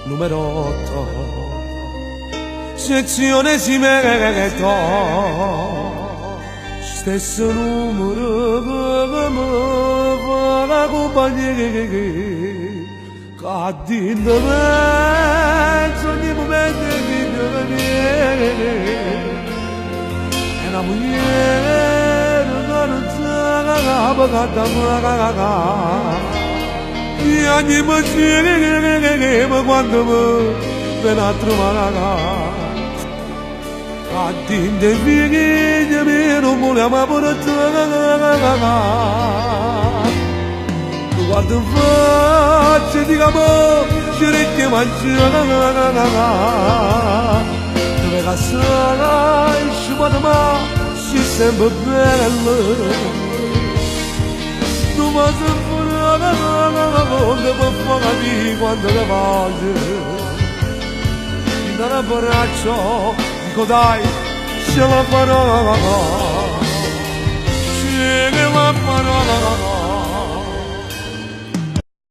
numero 8, sezione Simeto, stesso numero che mi fa compagnia, cade in mezzo ogni momento di vivere, e la moglie non sa e ogni mattina quando mi viene a trovare a dinte figlie mi non voleva portare quando faccio di capo ci ricche mangiare dove la sera sciupata ma si sembra bello non mi sembra che per fare quando le voglio in un abbraccio dico dai ce la farò